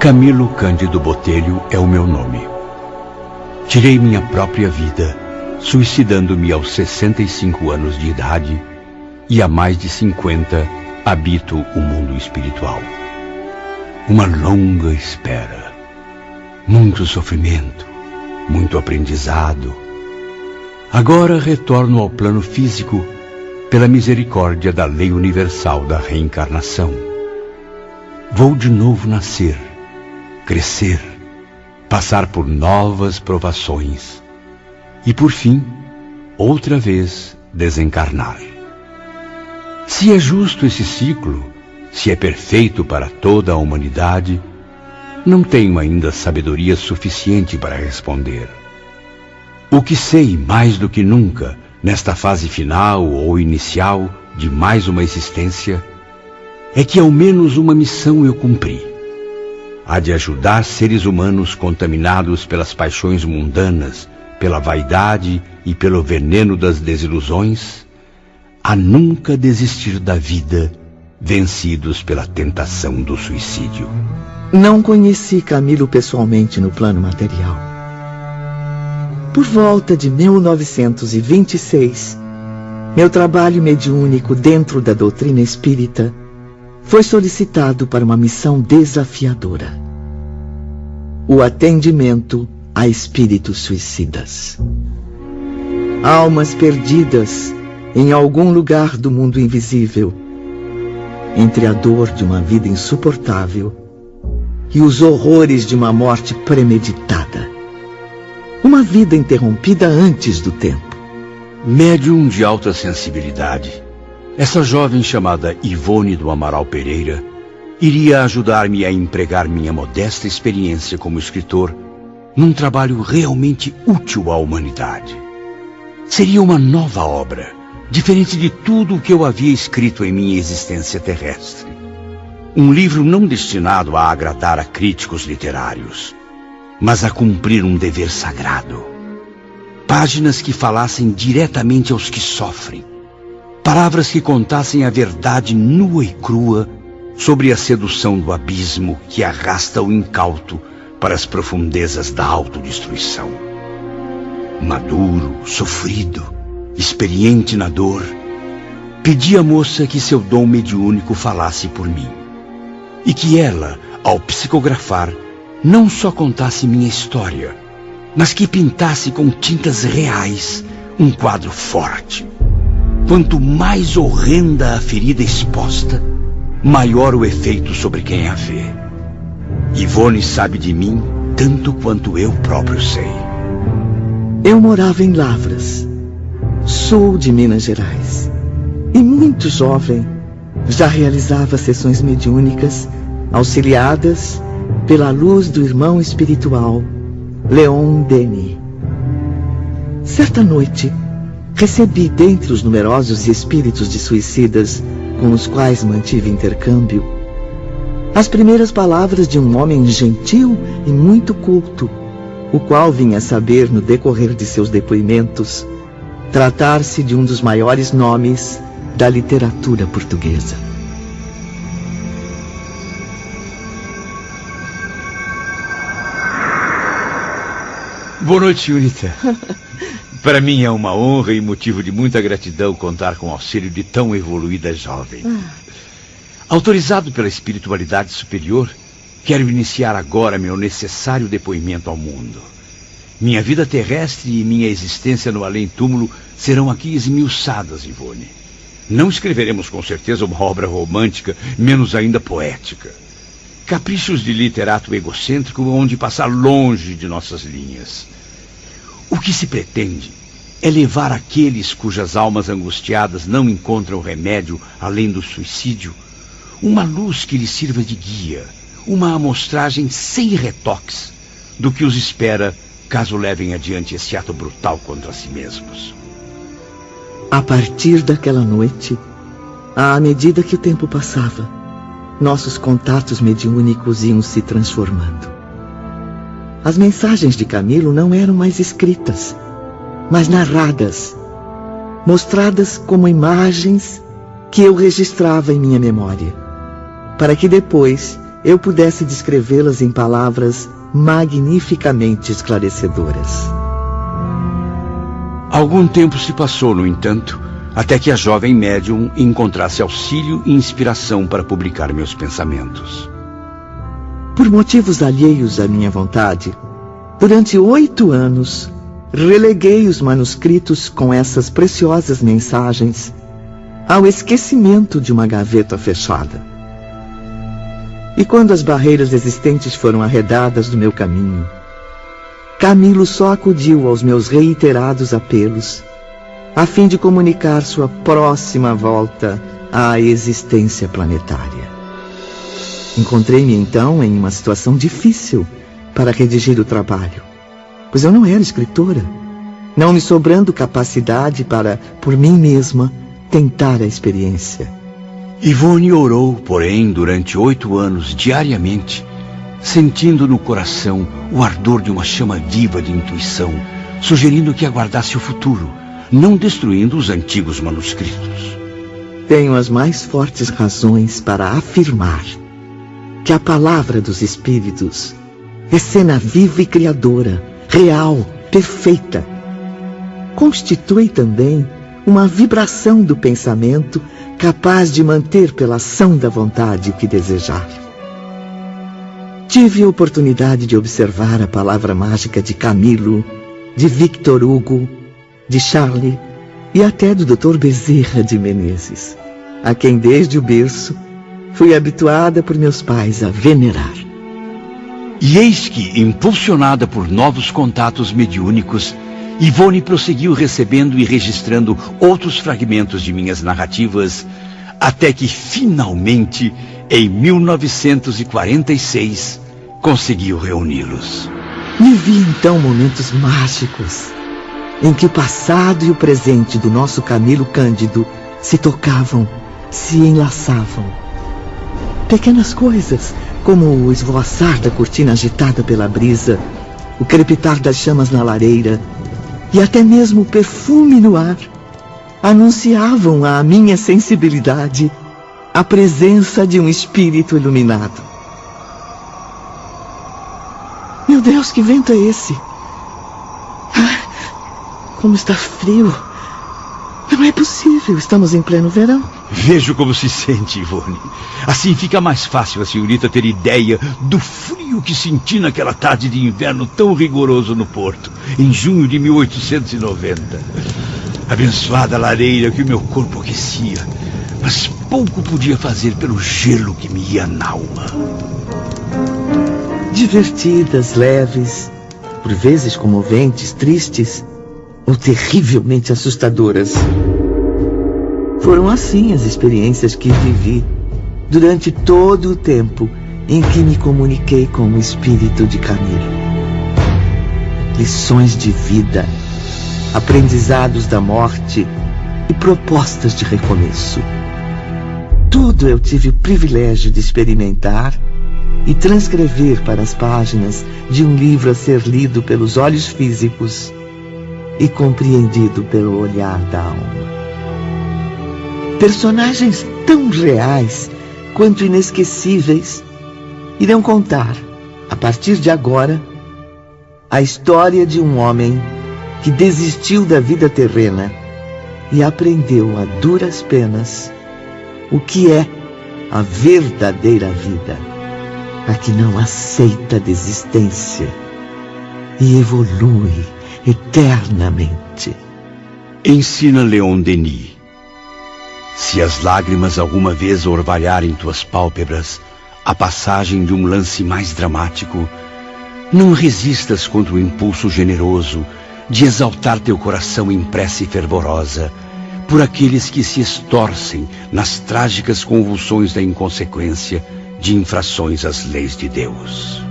Camilo Cândido Botelho é o meu nome. Tirei minha própria vida, suicidando-me aos 65 anos de idade, e há mais de 50 habito o mundo espiritual. Uma longa espera, muito sofrimento, muito aprendizado. Agora retorno ao plano físico pela misericórdia da lei universal da reencarnação. Vou de novo nascer, crescer, passar por novas provações e, por fim, outra vez desencarnar. Se é justo esse ciclo, se é perfeito para toda a humanidade, não tenho ainda sabedoria suficiente para responder. O que sei mais do que nunca, nesta fase final ou inicial de mais uma existência, é que ao menos uma missão eu cumpri. A de ajudar seres humanos contaminados pelas paixões mundanas, pela vaidade e pelo veneno das desilusões, a nunca desistir da vida, vencidos pela tentação do suicídio. Não conheci Camilo pessoalmente no plano material. Por volta de 1926, meu trabalho mediúnico dentro da doutrina espírita foi solicitado para uma missão desafiadora: o atendimento a espíritos suicidas. Almas perdidas em algum lugar do mundo invisível, entre a dor de uma vida insuportável e os horrores de uma morte premeditada. Uma vida interrompida antes do tempo. Médium de alta sensibilidade, essa jovem chamada Ivone do Amaral Pereira iria ajudar-me a empregar minha modesta experiência como escritor num trabalho realmente útil à humanidade. Seria uma nova obra, diferente de tudo o que eu havia escrito em minha existência terrestre. Um livro não destinado a agradar a críticos literários, mas a cumprir um dever sagrado. Páginas que falassem diretamente aos que sofrem. Palavras que contassem a verdade nua e crua sobre a sedução do abismo que arrasta o incauto para as profundezas da autodestruição. Maduro, sofrido, experiente na dor, pedi à moça que seu dom mediúnico falasse por mim. E que ela, ao psicografar, não só contasse minha história, mas que pintasse com tintas reais um quadro forte. Quanto mais horrenda a ferida exposta, maior o efeito sobre quem a vê. Ivone sabe de mim tanto quanto eu próprio sei. Eu morava em Lavras, sul de Minas Gerais, e muito jovem já realizava sessões mediúnicas auxiliadas pela luz do irmão espiritual Leon Denis. Certa noite, recebi dentre os numerosos espíritos de suicidas com os quais mantive intercâmbio as primeiras palavras de um homem gentil e muito culto, o qual vinha saber, no decorrer de seus depoimentos, tratar-se de um dos maiores nomes da literatura portuguesa. Boa noite, senhorita. Para mim é uma honra e motivo de muita gratidão contar com o auxílio de tão evoluída jovem. Autorizado pela espiritualidade superior, quero iniciar agora meu necessário depoimento ao mundo. Minha vida terrestre e minha existência no além-túmulo serão aqui esmiuçadas, Ivone. Não escreveremos com certeza uma obra romântica, menos ainda poética. Caprichos de literato egocêntrico onde passar longe de nossas linhas. O que se pretende é levar aqueles cujas almas angustiadas não encontram remédio além do suicídio, uma luz que lhes sirva de guia, uma amostragem sem retoques do que os espera caso levem adiante esse ato brutal contra si mesmos. A partir daquela noite, à medida que o tempo passava, nossos contatos mediúnicos iam se transformando. As mensagens de Camilo não eram mais escritas, mas narradas, mostradas como imagens que eu registrava em minha memória, para que depois eu pudesse descrevê-las em palavras magnificamente esclarecedoras. Algum tempo se passou, no entanto, até que a jovem médium encontrasse auxílio e inspiração para publicar meus pensamentos. Por motivos alheios à minha vontade, durante 8 anos, releguei os manuscritos com essas preciosas mensagens ao esquecimento de uma gaveta fechada. E quando as barreiras existentes foram arredadas do meu caminho, Camilo só acudiu aos meus reiterados apelos, a fim de comunicar sua próxima volta à existência planetária. Encontrei-me então em uma situação difícil para redigir o trabalho, pois eu não era escritora, não me sobrando capacidade para, por mim mesma, tentar a experiência. Ivone orou, porém, durante 8 anos, diariamente, sentindo no coração o ardor de uma chama viva de intuição, sugerindo que aguardasse o futuro, não destruindo os antigos manuscritos. Tenho as mais fortes razões para afirmar que a palavra dos espíritos é cena viva e criadora, real, perfeita. Constitui também uma vibração do pensamento capaz de manter pela ação da vontade o que desejar. Tive a oportunidade de observar a palavra mágica de Camilo, de Victor Hugo, de Charlie e até do Dr. Bezerra de Menezes, a quem desde o berço fui habituada por meus pais a venerar. E eis que, impulsionada por novos contatos mediúnicos, Ivone prosseguiu recebendo e registrando outros fragmentos de minhas narrativas, até que finalmente, em 1946, conseguiu reuni-los. Vivi então momentos mágicos, em que o passado e o presente do nosso Camilo Cândido se tocavam, se enlaçavam. Pequenas coisas, como o esvoaçar da cortina agitada pela brisa, o crepitar das chamas na lareira e até mesmo o perfume no ar, anunciavam à minha sensibilidade a presença de um espírito iluminado. Meu Deus, que vento é esse? Como está frio! Não é possível, estamos em pleno verão. Vejo como se sente, Ivone. Assim fica mais fácil a senhorita ter ideia do frio que senti naquela tarde de inverno tão rigoroso no Porto, em junho de 1890. Abençoada lareira que o meu corpo aquecia, mas pouco podia fazer pelo gelo que me ia na alma. Divertidas, leves, por vezes comoventes, tristes ou terrivelmente assustadoras. Foram assim as experiências que vivi durante todo o tempo em que me comuniquei com o espírito de Camilo. Lições de vida, aprendizados da morte e propostas de recomeço. Tudo eu tive o privilégio de experimentar e transcrever para as páginas de um livro a ser lido pelos olhos físicos e compreendido pelo olhar da alma. Personagens tão reais quanto inesquecíveis irão contar, a partir de agora, a história de um homem que desistiu da vida terrena e aprendeu a duras penas o que é a verdadeira vida, a que não aceita a desistência e evolui eternamente. Ensina Leon Denis. Se as lágrimas alguma vez orvalharem tuas pálpebras a passagem de um lance mais dramático, não resistas contra o impulso generoso de exaltar teu coração em prece fervorosa por aqueles que se estorcem nas trágicas convulsões da inconsequência de infrações às leis de Deus.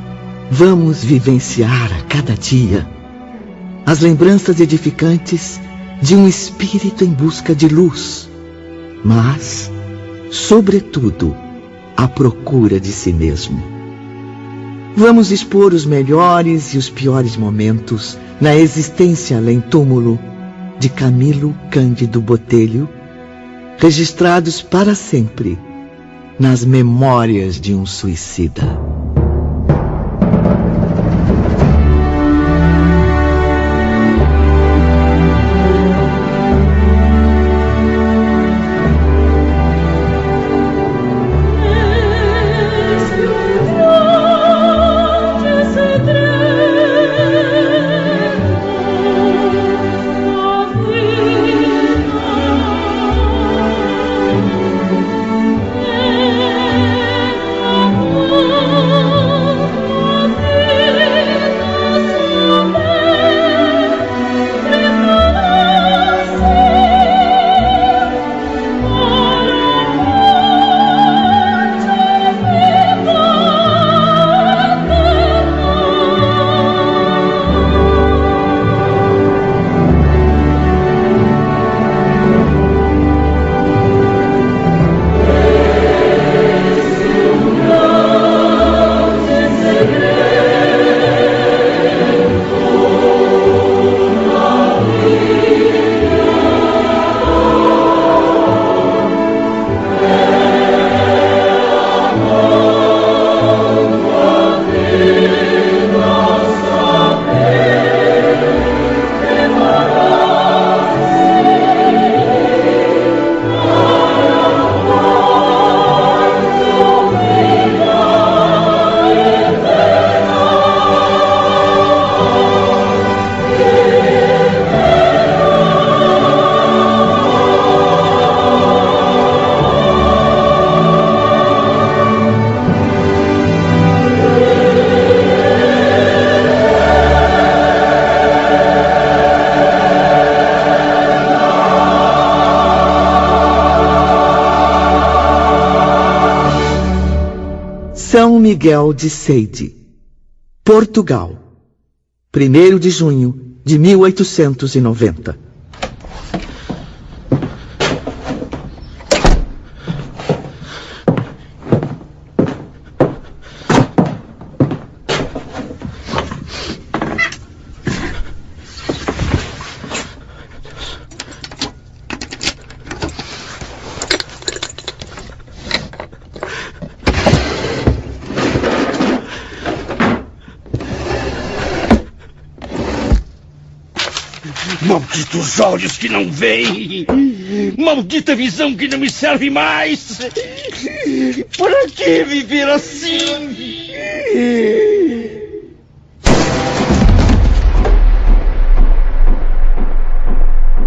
Vamos vivenciar a cada dia as lembranças edificantes de um espírito em busca de luz, mas, sobretudo, à procura de si mesmo. Vamos expor os melhores e os piores momentos na existência além-túmulo de Camilo Cândido Botelho, registrados para sempre nas memórias de um suicida. São Miguel de Seide, Portugal, 1º de junho de 1890. Malditos olhos que não veem! Maldita visão que não me serve mais! Para que viver assim?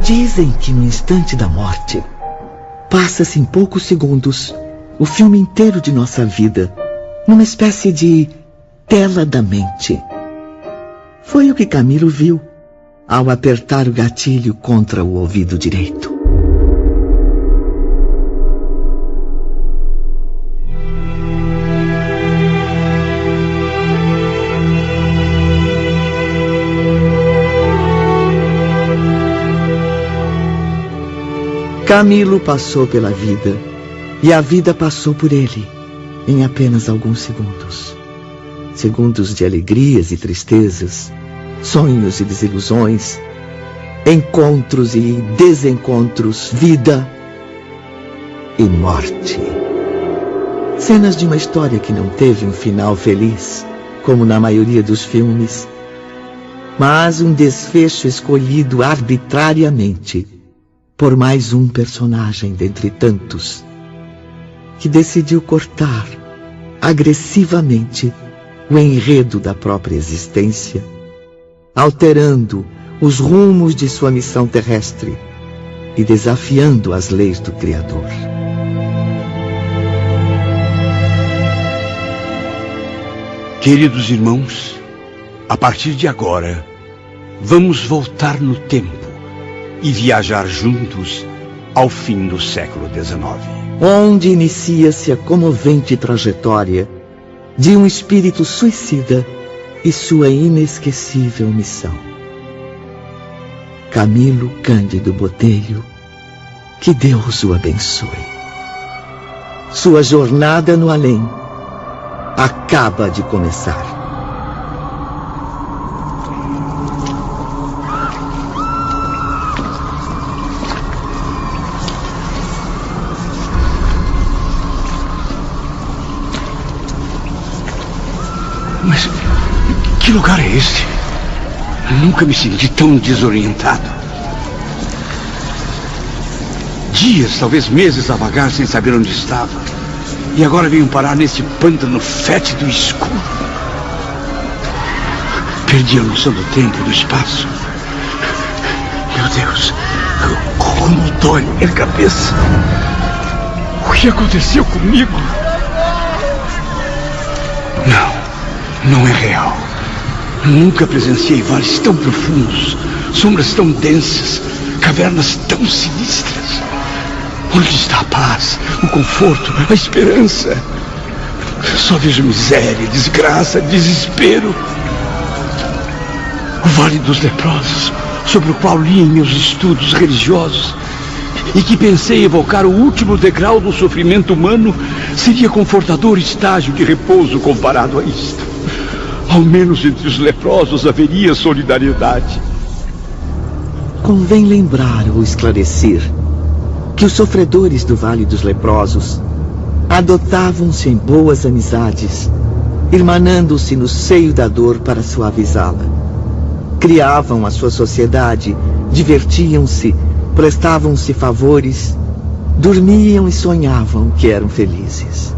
Dizem que no instante da morte, passa-se em poucos segundos o filme inteiro de nossa vida, numa espécie de tela da mente. Foi o que Camilo viu ao apertar o gatilho contra o ouvido direito. Camilo passou pela vida e a vida passou por ele em apenas alguns segundos. Segundos de alegrias e tristezas, sonhos e desilusões, encontros e desencontros, vida e morte. Cenas de uma história que não teve um final feliz, como na maioria dos filmes, mas um desfecho escolhido arbitrariamente por mais um personagem dentre tantos, que decidiu cortar agressivamente o enredo da própria existência, alterando os rumos de sua missão terrestre e desafiando as leis do Criador. Queridos irmãos, a partir de agora, vamos voltar no tempo e viajar juntos ao fim do século XIX. Onde inicia-se a comovente trajetória de um espírito suicida e sua inesquecível missão. Camilo Cândido Botelho, que Deus o abençoe. Sua jornada no além acaba de começar. lugar é esse? Nunca me senti tão desorientado. Dias, talvez meses a vagar sem saber onde estava. E agora venho parar nesse pântano fétido e escuro. Perdi a noção do tempo e do espaço. Meu Deus, como dói minha cabeça. O que aconteceu comigo? Não é real. Nunca presenciei vales tão profundos, sombras tão densas, cavernas tão sinistras. Onde está a paz, o conforto, a esperança? Só vejo miséria, desgraça, desespero. O Vale dos Leprosos, sobre o qual li em meus estudos religiosos, e que pensei evocar o último degrau do sofrimento humano, seria confortador estágio de repouso comparado a isto. Ao menos entre os leprosos haveria solidariedade. Convém lembrar ou esclarecer que os sofredores do Vale dos Leprosos adotavam-se em boas amizades, irmanando-se no seio da dor para suavizá-la. Criavam a sua sociedade, divertiam-se, prestavam-se favores, dormiam e sonhavam que eram felizes.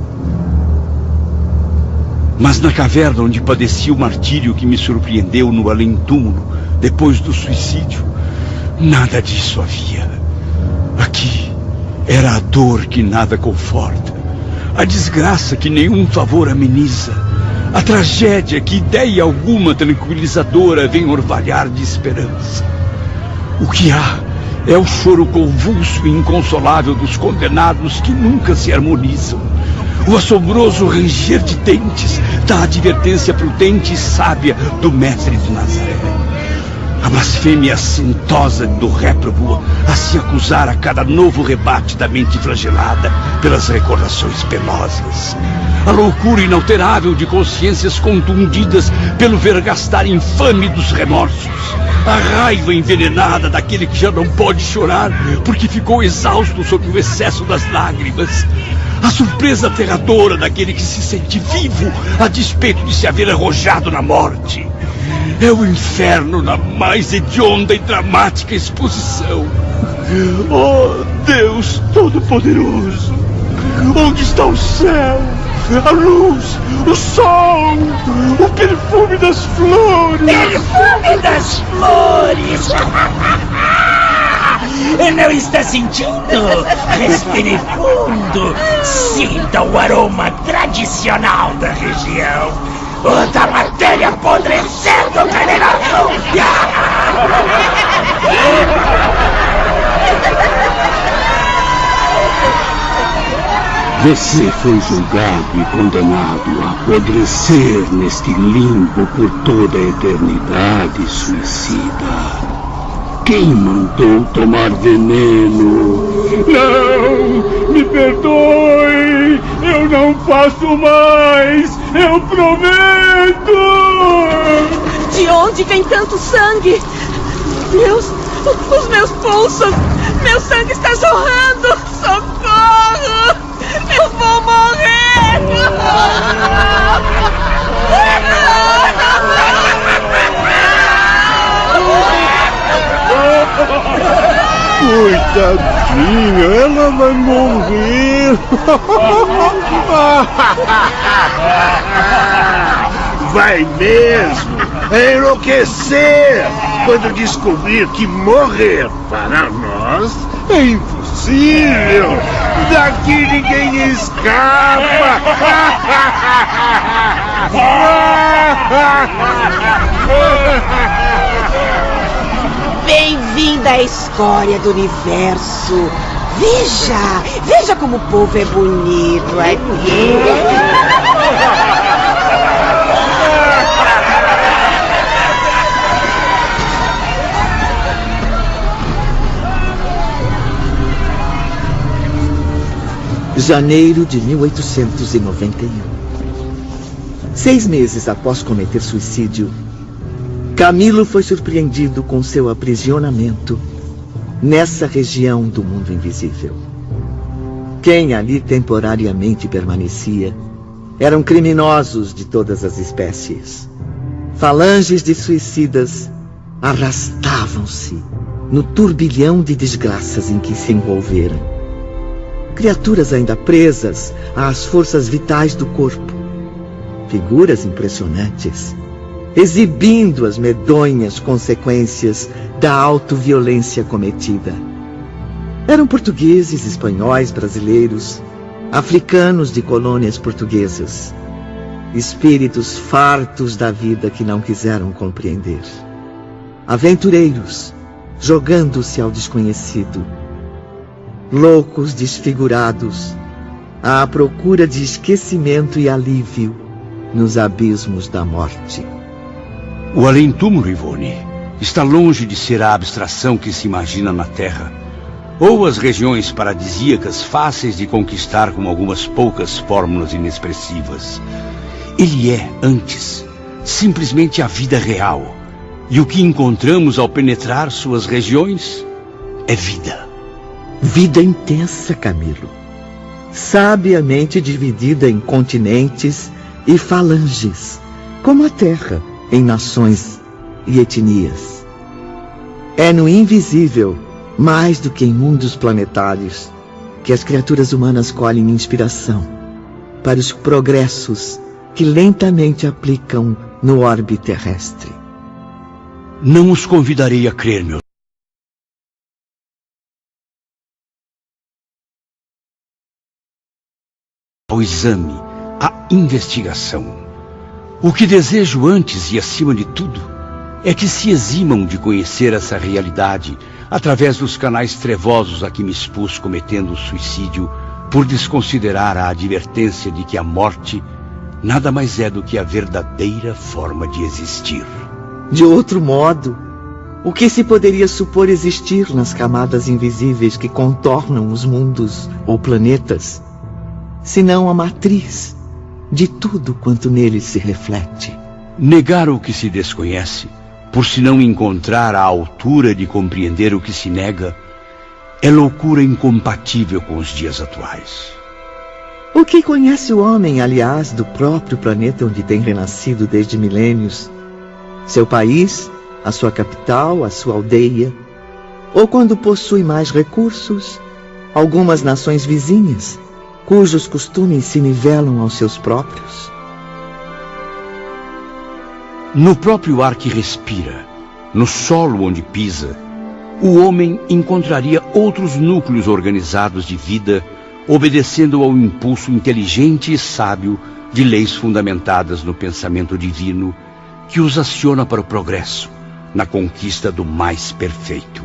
Mas na caverna onde padeci o martírio que me surpreendeu no além-túmulo, depois do suicídio, nada disso havia. Aqui era a dor que nada conforta, a desgraça que nenhum favor ameniza, a tragédia que ideia alguma tranquilizadora vem orvalhar de esperança. O que há é o choro convulso e inconsolável dos condenados que nunca se harmonizam, o assombroso ranger de dentes da advertência prudente e sábia do mestre de Nazaré, a blasfêmia assintosa do réprobo a se acusar a cada novo rebate da mente flagelada pelas recordações penosas, a loucura inalterável de consciências contundidas pelo vergastar infame dos remorsos, a raiva envenenada daquele que já não pode chorar porque ficou exausto sob o excesso das lágrimas, a surpresa aterradora daquele que se sente vivo a despeito de se haver arrojado na morte. É o inferno na mais hedionda e dramática exposição. Oh, Deus Todo-Poderoso! Onde está o céu, a luz, o sol, o perfume das flores? Perfume das flores! Não está sentindo? Respire fundo. Sinta o aroma tradicional da região. O da matéria apodrecendo o venenoso. Você foi julgado e condenado a apodrecer neste limbo por toda a eternidade, suicida. Quem mandou tomar veneno? Não! Me perdoe! Eu não faço mais! Eu prometo! De onde vem tanto sangue? Os meus pulsos! Meu sangue está jorrando! Socorro! Eu vou morrer! Coitadinha, ela vai morrer! Vai mesmo enlouquecer quando descobrir que morrer para nós é impossível. Daqui ninguém escapa. Bem-vinda à escória do universo. Veja como o povo é bonito aqui. Janeiro de 1891. 6 meses após cometer suicídio, Camilo foi surpreendido com seu aprisionamento nessa região do mundo invisível. Quem ali temporariamente permanecia eram criminosos de todas as espécies. Falanges de suicidas arrastavam-se no turbilhão de desgraças em que se envolveram. Criaturas ainda presas às forças vitais do corpo. Figuras impressionantes, exibindo as medonhas consequências da autoviolência cometida. Eram portugueses, espanhóis, brasileiros, africanos de colônias portuguesas. Espíritos fartos da vida que não quiseram compreender. Aventureiros, jogando-se ao desconhecido. Loucos desfigurados, à procura de esquecimento e alívio nos abismos da morte. O além-túmulo, Ivone, está longe de ser a abstração que se imagina na Terra, ou as regiões paradisíacas fáceis de conquistar com algumas poucas fórmulas inexpressivas. Ele é, antes, simplesmente a vida real, e o que encontramos ao penetrar suas regiões é vida. Vida intensa, Camilo, sabiamente dividida em continentes e falanges, como a Terra, em nações e etnias. É no invisível, mais do que em mundos planetários, que as criaturas humanas colhem inspiração para os progressos que lentamente aplicam no orbe terrestre. Não os convidarei a crer, meu. Ao exame, à investigação. O que desejo antes e acima de tudo é que se eximam de conhecer essa realidade através dos canais trevosos a que me expus cometendo o suicídio por desconsiderar a advertência de que a morte nada mais é do que a verdadeira forma de existir. De outro modo, o que se poderia supor existir nas camadas invisíveis que contornam os mundos ou planetas, senão a matriz de tudo quanto neles se reflete? Negar o que se desconhece, por se não encontrar a altura de compreender o que se nega, é loucura incompatível com os dias atuais. O que conhece o homem, aliás, do próprio planeta onde tem renascido desde milênios? Seu país, a sua capital, a sua aldeia? Ou quando possui mais recursos, algumas nações vizinhas, cujos costumes se nivelam aos seus próprios? No próprio ar que respira, no solo onde pisa, o homem encontraria outros núcleos organizados de vida, obedecendo ao impulso inteligente e sábio de leis fundamentadas no pensamento divino, que os aciona para o progresso, na conquista do mais perfeito.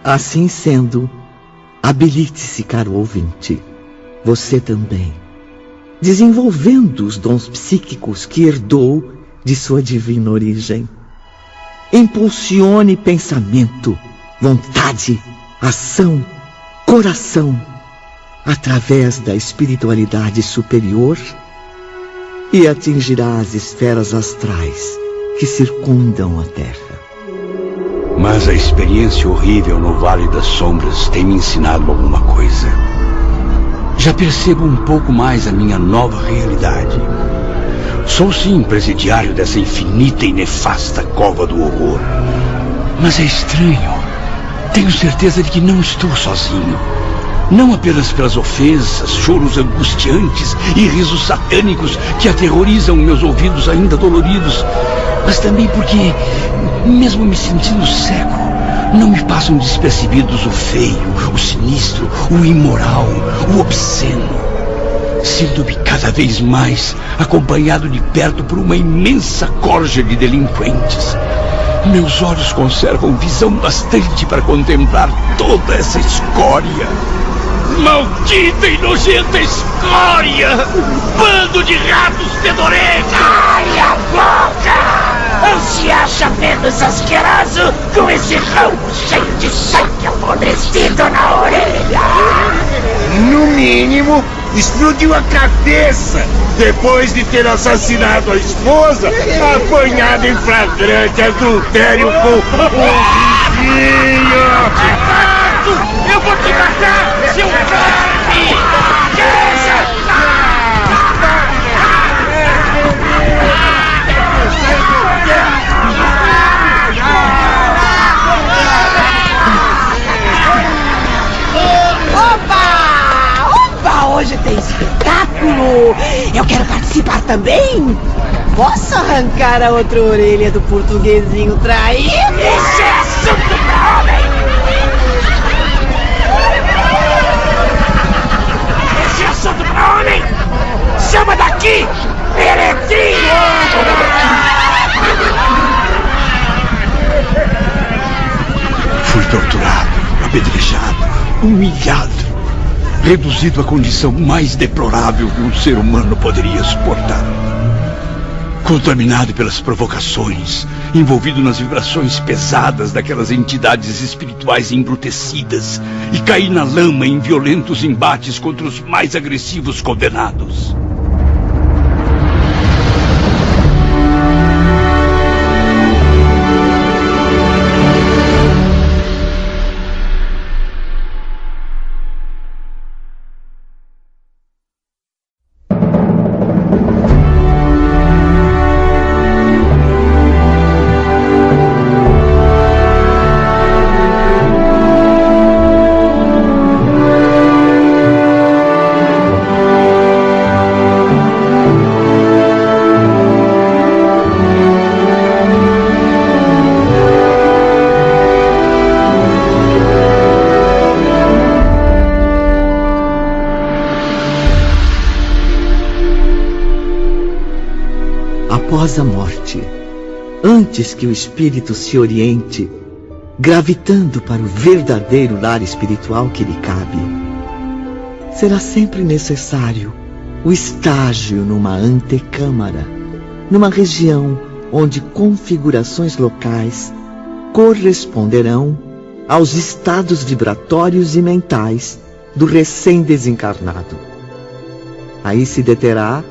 Assim sendo, habilite-se, caro ouvinte, você também, desenvolvendo os dons psíquicos que herdou de sua divina origem. Impulsione pensamento, vontade, ação, coração, através da espiritualidade superior, e atingirá as esferas astrais que circundam a Terra. Mas a experiência horrível no Vale das Sombras tem me ensinado alguma coisa. Já percebo um pouco mais a minha nova realidade. Sou sim presidiário dessa infinita e nefasta cova do horror. Mas é estranho. Tenho certeza de que não estou sozinho. Não apenas pelas ofensas, choros angustiantes e risos satânicos que aterrorizam meus ouvidos ainda doloridos, mas também porque, mesmo me sentindo cego, não me passam despercebidos o feio, o sinistro, o imoral, o obsceno. Sinto-me cada vez mais acompanhado de perto por uma imensa corja de delinquentes. Meus olhos conservam visão bastante para contemplar toda essa escória. Maldita e nojenta escória! Bando de ratos fedorentes! Cale a boca! Não se acha menos asqueroso com esse ramo cheio de sangue apodrecido na orelha? No mínimo, explodiu a cabeça depois de ter assassinado a esposa, apanhado em flagrante adultério com um vizinho. Eu vou te matar, seu verme! Eu quero participar também. Posso arrancar a outra orelha do portuguesinho traído? Isso é assunto pra homem! Esse é assunto pra homem! Chama daqui, meretrinho! Fui torturado, apedrejado, humilhado, reduzido à condição mais deplorável que um ser humano poderia suportar. Contaminado pelas provocações, envolvido nas vibrações pesadas daquelas entidades espirituais embrutecidas, e caí na lama em violentos embates contra os mais agressivos condenados. Após a morte, antes que o espírito se oriente, gravitando para o verdadeiro lar espiritual que lhe cabe, será sempre necessário o estágio numa antecâmara, numa região onde configurações locais corresponderão aos estados vibratórios e mentais do recém-desencarnado. Aí se deterá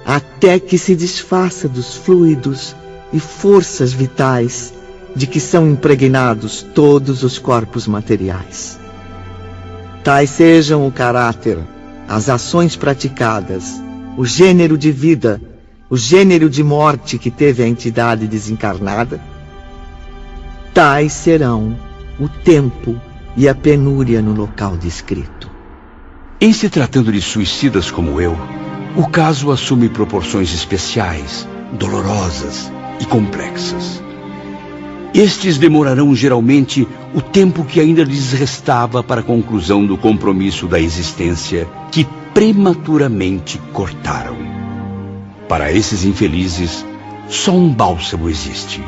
até que se desfaça dos fluidos e forças vitais de que são impregnados todos os corpos materiais. Tais sejam o caráter, as ações praticadas, o gênero de vida, o gênero de morte que teve a entidade desencarnada, tais serão o tempo e a penúria no local descrito. Em se tratando de suicidas como eu, o caso assume proporções especiais, dolorosas e complexas. Estes demorarão geralmente o tempo que ainda lhes restava para a conclusão do compromisso da existência que prematuramente cortaram. Para esses infelizes, só um bálsamo existe: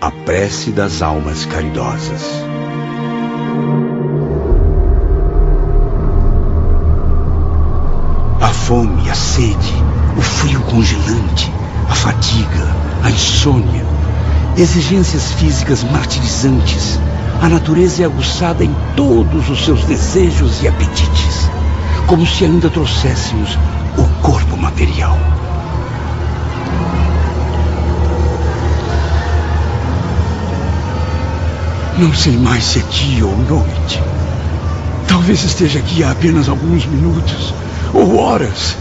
a prece das almas caridosas. A fome, a sede, o frio congelante, a fadiga, a insônia, exigências físicas martirizantes, a natureza é aguçada em todos os seus desejos e apetites, como se ainda trouxéssemos o corpo material. Não sei mais se é dia ou noite. Talvez esteja aqui há apenas alguns minutos, ou horas,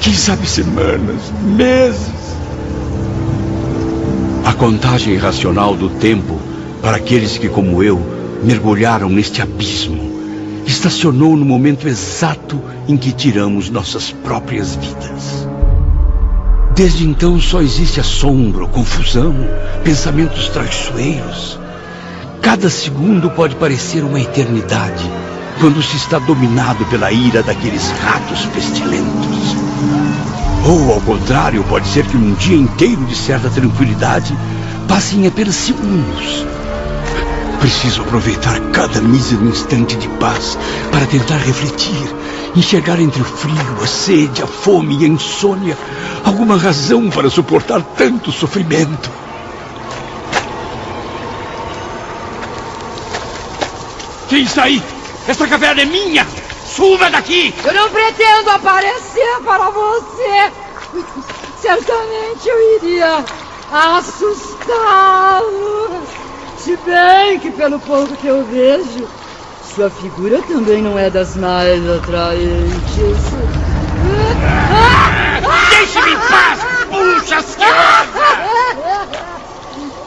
quem sabe semanas, meses. A contagem racional do tempo para aqueles que, como eu, mergulharam neste abismo, estacionou no momento exato em que tiramos nossas próprias vidas. Desde então só existe assombro, confusão, pensamentos traiçoeiros. Cada segundo pode parecer uma eternidade quando se está dominado pela ira daqueles ratos pestilentos. Ou, ao contrário, pode ser que um dia inteiro de certa tranquilidade passe em apenas segundos. Preciso aproveitar cada mísero instante de paz para tentar refletir, enxergar entre o frio, a sede, a fome e a insônia alguma razão para suportar tanto sofrimento. Quem está aí? Esta caverna é minha! Suba daqui! Eu não pretendo aparecer para você. Certamente eu iria assustá-lo. Se bem que, pelo pouco que eu vejo, sua figura também não é das mais atraentes. Deixe-me em paz, puxa asquerosa!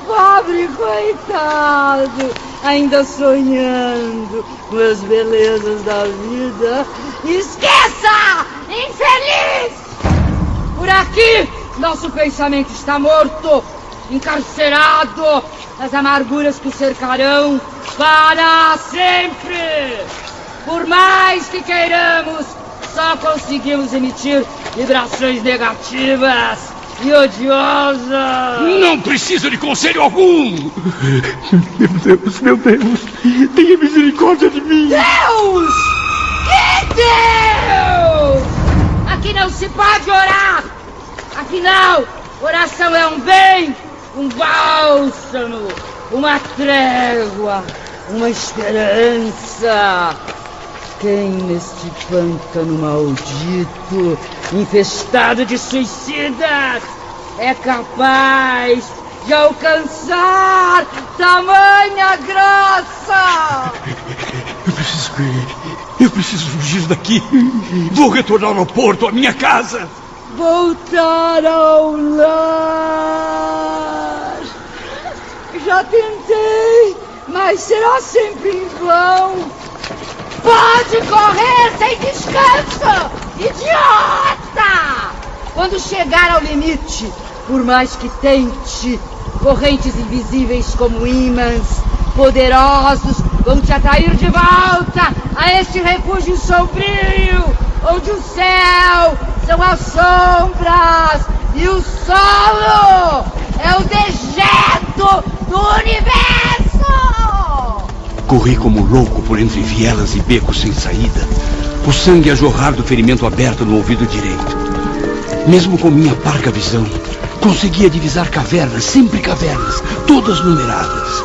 Pobre coitado, ainda sonhando com as belezas da vida. Esqueça, infeliz! Por aqui, nosso pensamento está morto, encarcerado nas amarguras que o cercarão para sempre. Por mais que queiramos, só conseguimos emitir vibrações negativas e odiosas. Não preciso de conselho algum! Meu Deus, tenha misericórdia de mim! Deus! Que Deus! Aqui não se pode orar! Afinal, oração é um bem, um bálsamo, uma trégua, uma esperança. Quem neste pântano maldito, infestado de suicidas, é capaz de alcançar tamanha graça? Eu preciso fugir daqui. Vou retornar ao porto, à minha casa. Voltar ao lar. Já tentei, mas será sempre em vão. Pode correr sem descanso, idiota! Quando chegar ao limite, por mais que tente, correntes invisíveis como ímãs, poderosos, vão te atrair de volta a este refúgio sombrio, onde o céu são as sombras e o solo é o dejeto do universo! Corri como louco por entre vielas e becos sem saída, o sangue a jorrar do ferimento aberto no ouvido direito. Mesmo com minha parca visão, conseguia divisar cavernas, sempre cavernas, todas numeradas.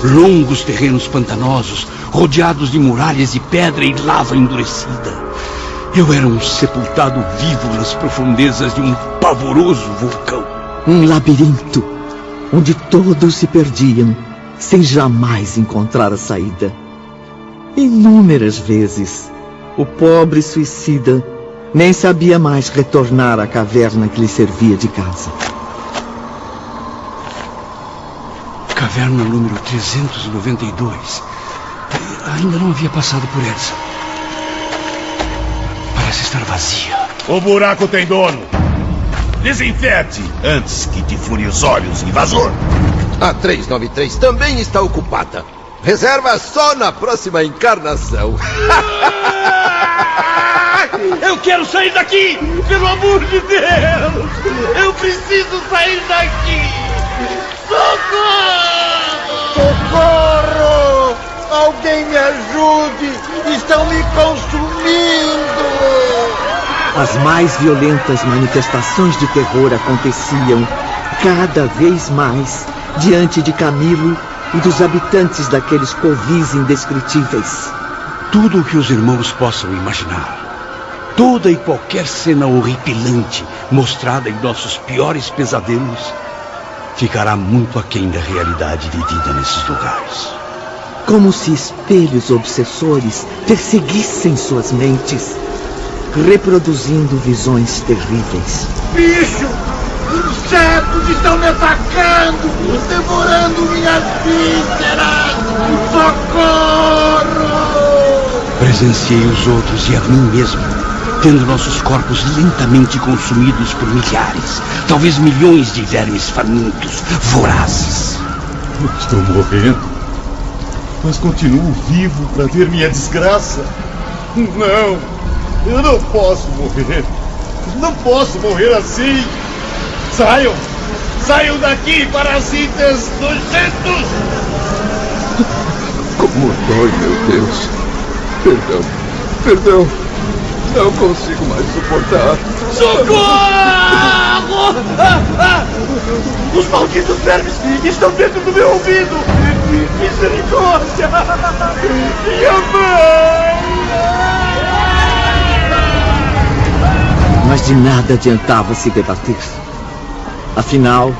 Longos terrenos pantanosos, rodeados de muralhas de pedra e lava endurecida. Eu era um sepultado vivo nas profundezas de um pavoroso vulcão. Um labirinto, onde todos se perdiam, sem jamais encontrar a saída. Inúmeras vezes, o pobre suicida nem sabia mais retornar à caverna que lhe servia de casa. Caverna número 392. Ainda não havia passado por essa. Parece estar vazia. O buraco tem dono. Desinfete antes que te fure os olhos, invasor. A 393 também está ocupada. Reserva só na próxima encarnação. Eu quero sair daqui! Pelo amor de Deus! Eu preciso sair daqui! Socorro! Socorro! Alguém me ajude! Estão me consumindo! As mais violentas manifestações de terror aconteciam cada vez mais diante de Camilo e dos habitantes daqueles covis indescritíveis. Tudo o que os irmãos possam imaginar. Toda e qualquer cena horripilante mostrada em nossos piores pesadelos ficará muito aquém da realidade vivida nesses lugares. Como se espelhos obsessores perseguissem suas mentes, reproduzindo visões terríveis. Bicho! Insetos estão me atacando! Devorando minhas vísceras! Socorro! Presenciei os outros e a mim mesmo, tendo nossos corpos lentamente consumidos por milhares, talvez milhões de vermes famintos, vorazes. Estou morrendo, mas continuo vivo para ver minha desgraça. Não, eu não posso morrer. Não posso morrer assim. Saiam! Saiam daqui, parasitas nojentos! Como dói, meu Deus. Perdão. Não consigo mais suportar. Socorro! Os malditos vermes estão dentro do meu ouvido! Misericórdia! Minha mãe! Mas de nada adiantava se debater. Afinal,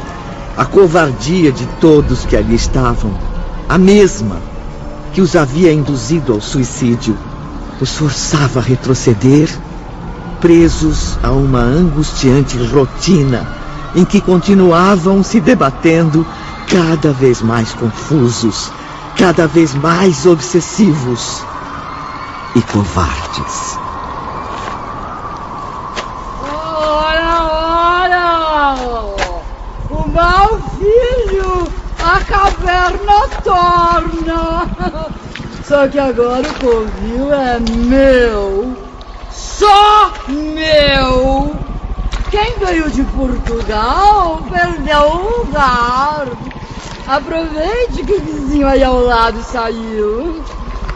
a covardia de todos que ali estavam, a mesma que os havia induzido ao suicídio, os forçava a retroceder, presos a uma angustiante rotina em que continuavam se debatendo, cada vez mais confusos, cada vez mais obsessivos e covardes. Ora, caverna torna. Só que agora o covil é meu. Só meu. Quem veio de Portugal perdeu o lugar. Aproveite que o vizinho aí ao lado saiu.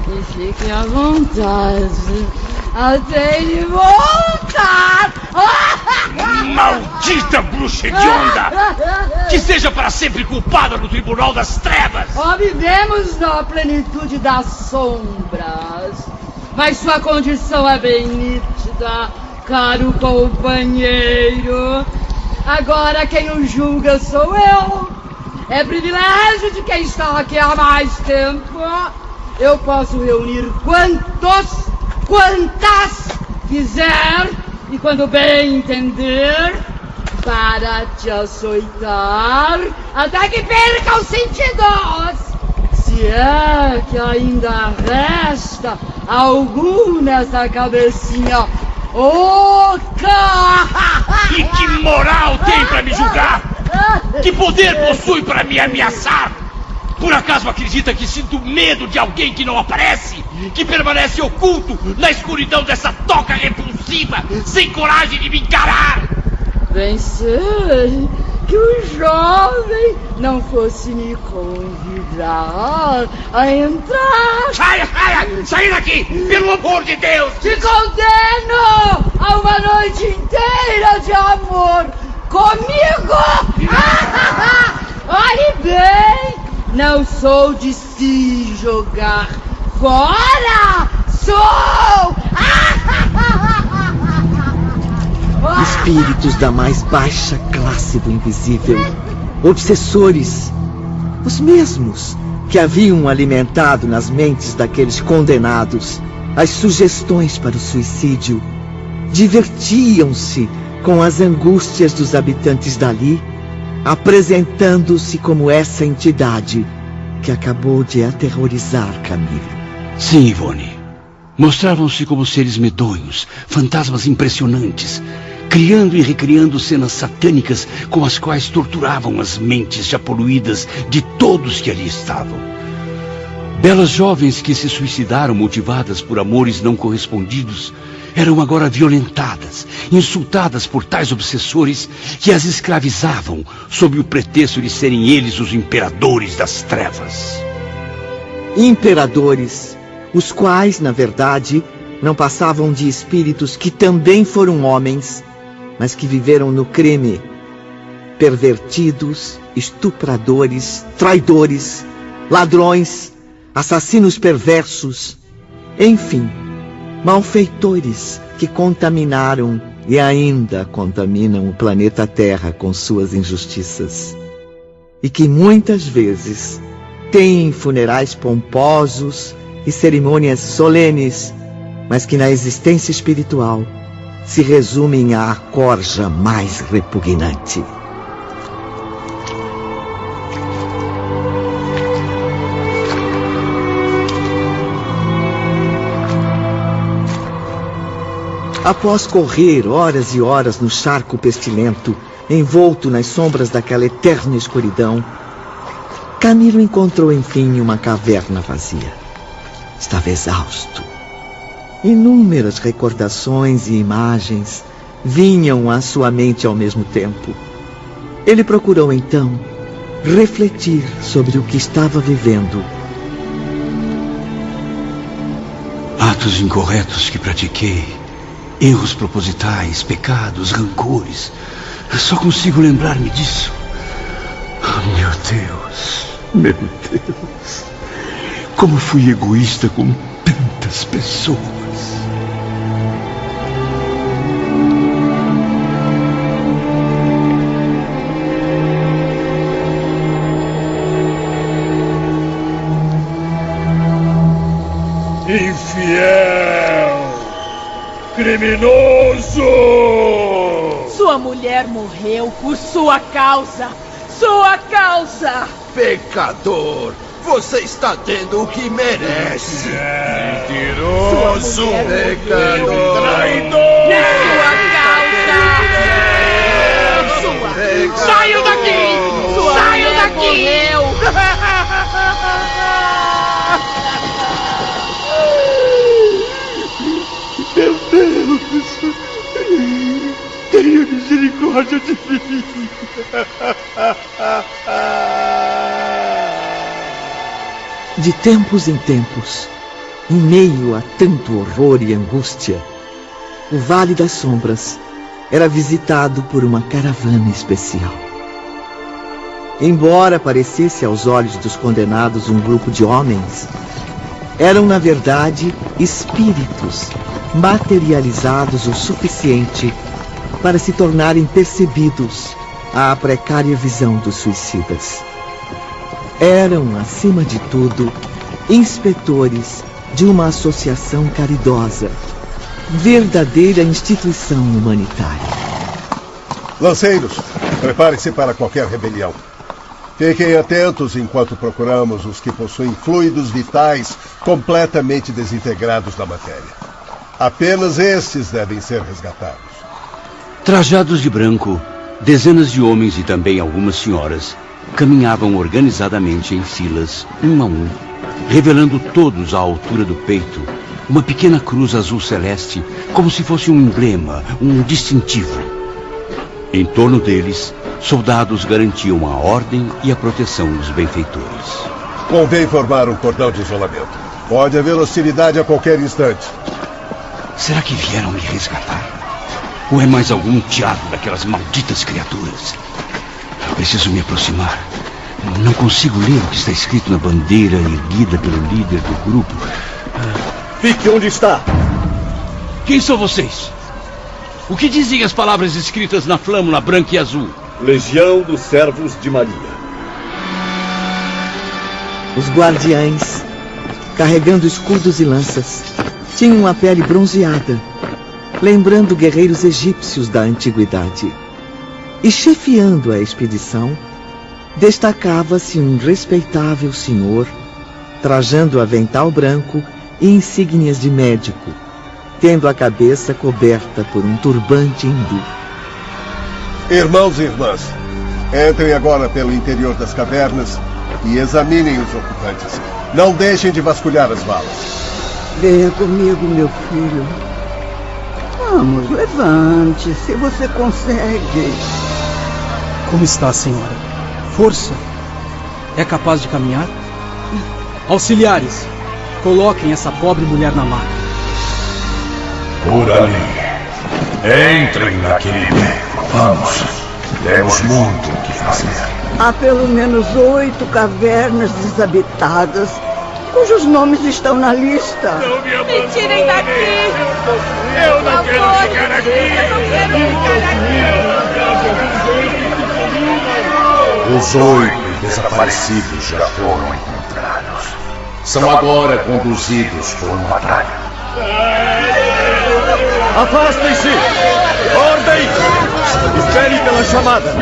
E fiquem à vontade até ele voltar. Maldita bruxa hedionda! Que seja para sempre culpada no Tribunal das Trevas! Vivemos na plenitude das sombras, mas sua condição é bem nítida, caro companheiro. Agora quem o julga sou eu. É privilégio de quem está aqui há mais tempo. Eu posso reunir quantas quiser e quando bem entender, para te açoitar até que perca os sentidos. Se é que ainda resta algum nessa cabecinha oca. E que moral tem para me julgar? Que poder possui para me ameaçar? Por acaso acredita que sinto medo de alguém que não aparece? Que permanece oculto na escuridão dessa toca repulsiva, sem coragem de me encarar? Pensei que o jovem não fosse me convidar a entrar. Saia daqui, pelo amor de Deus! Te condeno a uma noite inteira de amor comigo! Olhe bem, não sou de se jogar fora, sou! Espíritos da mais baixa classe do invisível, obsessores, os mesmos que haviam alimentado nas mentes daqueles condenados as sugestões para o suicídio, divertiam-se com as angústias dos habitantes dali, apresentando-se como essa entidade que acabou de aterrorizar Camilo. Sim, Ivone. Mostravam-se como seres medonhos, fantasmas impressionantes, criando e recriando cenas satânicas com as quais torturavam as mentes já poluídas de todos que ali estavam. Belas jovens que se suicidaram motivadas por amores não correspondidos eram agora violentadas, insultadas por tais obsessores que as escravizavam sob o pretexto de serem eles os imperadores das trevas. Imperadores, os quais, na verdade, não passavam de espíritos que também foram homens, mas que viveram no crime. Pervertidos, estupradores, traidores, ladrões, assassinos perversos, enfim, malfeitores que contaminaram e ainda contaminam o planeta Terra com suas injustiças. E que muitas vezes têm funerais pomposos e cerimônias solenes, mas que na existência espiritual se resumem à corja mais repugnante. Após correr horas e horas no charco pestilento, envolto nas sombras daquela eterna escuridão, Camilo encontrou enfim uma caverna vazia. Estava exausto. Inúmeras recordações e imagens vinham à sua mente ao mesmo tempo. Ele procurou então refletir sobre o que estava vivendo. Atos incorretos que pratiquei, erros propositais, pecados, rancores. Só consigo lembrar-me disso. Oh, meu Deus, meu Deus. Como fui egoísta com tantas pessoas. Infiel! Criminoso! Sua mulher morreu por sua causa! Sua causa! Pecador! Você está tendo o que merece! Mentiroso! Pecador! Traidor! Sua causa! Pecador! Saiam daqui! Sua Saiam mulher daqui! morreu. misericórdia de mim. De tempos em tempos, em meio a tanto horror e angústia, o Vale das Sombras era visitado por uma caravana especial. Embora parecesse aos olhos dos condenados um grupo de homens, eram na verdade espíritos materializados o suficiente para se tornarem percebidos à precária visão dos suicidas. Eram, acima de tudo, inspetores de uma associação caridosa, verdadeira instituição humanitária. Lanceiros, preparem-se para qualquer rebelião. Fiquem atentos enquanto procuramos os que possuem fluidos vitais completamente desintegrados da matéria. Apenas estes devem ser resgatados. Trajados de branco, dezenas de homens e também algumas senhoras caminhavam organizadamente em filas, um a um, revelando todos à altura do peito uma pequena cruz azul celeste, como se fosse um emblema, um distintivo. Em torno deles, soldados garantiam a ordem e a proteção dos benfeitores. Convém formar um cordão de isolamento. Pode haver hostilidade a qualquer instante. Será que vieram me resgatar? Ou é mais algum teatro daquelas malditas criaturas? Eu preciso me aproximar. Não consigo ler o que está escrito na bandeira erguida pelo líder do grupo. Fique onde está. Quem são vocês? O que dizem as palavras escritas na flâmula branca e azul? Legião dos Servos de Maria. Os guardiães, carregando escudos e lanças, tinham a pele bronzeada, lembrando guerreiros egípcios da antiguidade. E chefiando a expedição, destacava-se um respeitável senhor, trajando avental branco e insígnias de médico, tendo a cabeça coberta por um turbante hindu. Irmãos e irmãs, entrem agora pelo interior das cavernas e examinem os ocupantes. Não deixem de vasculhar as valas. Venha comigo, meu filho. Vamos, levante-se, você consegue. Como está, senhora? Força? É capaz de caminhar? Auxiliares, coloquem essa pobre mulher na maca. Por ali. Entrem naquele beco. Vamos. Temos muito o que fazer. Há pelo menos 8 cavernas desabitadas, cujos nomes estão na lista. Não me abandone. Me tirem daqui! Eu não quero ficar aqui! Eu não quero ficar aqui! Os 8 desaparecidos já foram encontrados. São agora conduzidos por um atalho. Afastem-se! Ordem! Espere pela chamada!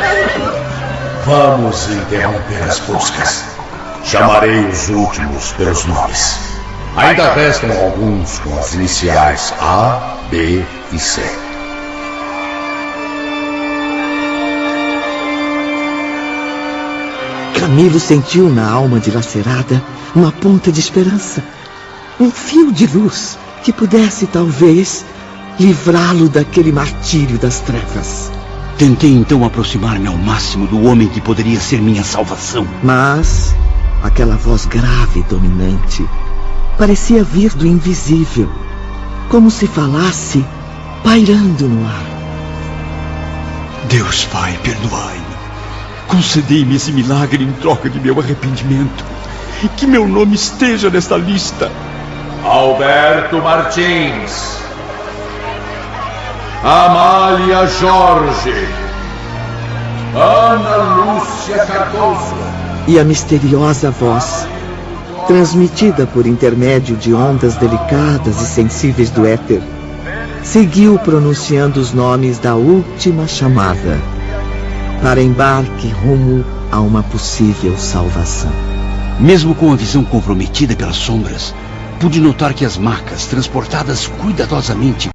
Vamos interromper as buscas. Chamarei os últimos pelos nomes. Ainda restam alguns com as iniciais A, B e C. Camilo sentiu na alma dilacerada uma ponta de esperança, um fio de luz que pudesse, talvez, livrá-lo daquele martírio das trevas. Tentei então aproximar-me ao máximo do homem que poderia ser minha salvação. Mas aquela voz grave e dominante parecia vir do invisível, como se falasse pairando no ar. Deus Pai, perdoai-me. Concedei-me esse milagre em troca de meu arrependimento. Que meu nome esteja nesta lista. Alberto Martins, Amália Jorge, Ana Lúcia Cardoso. E a misteriosa voz, transmitida por intermédio de ondas delicadas e sensíveis do éter, seguiu pronunciando os nomes da última chamada para embarque rumo a uma possível salvação. Mesmo com a visão comprometida pelas sombras, pude notar que as macas, transportadas cuidadosamente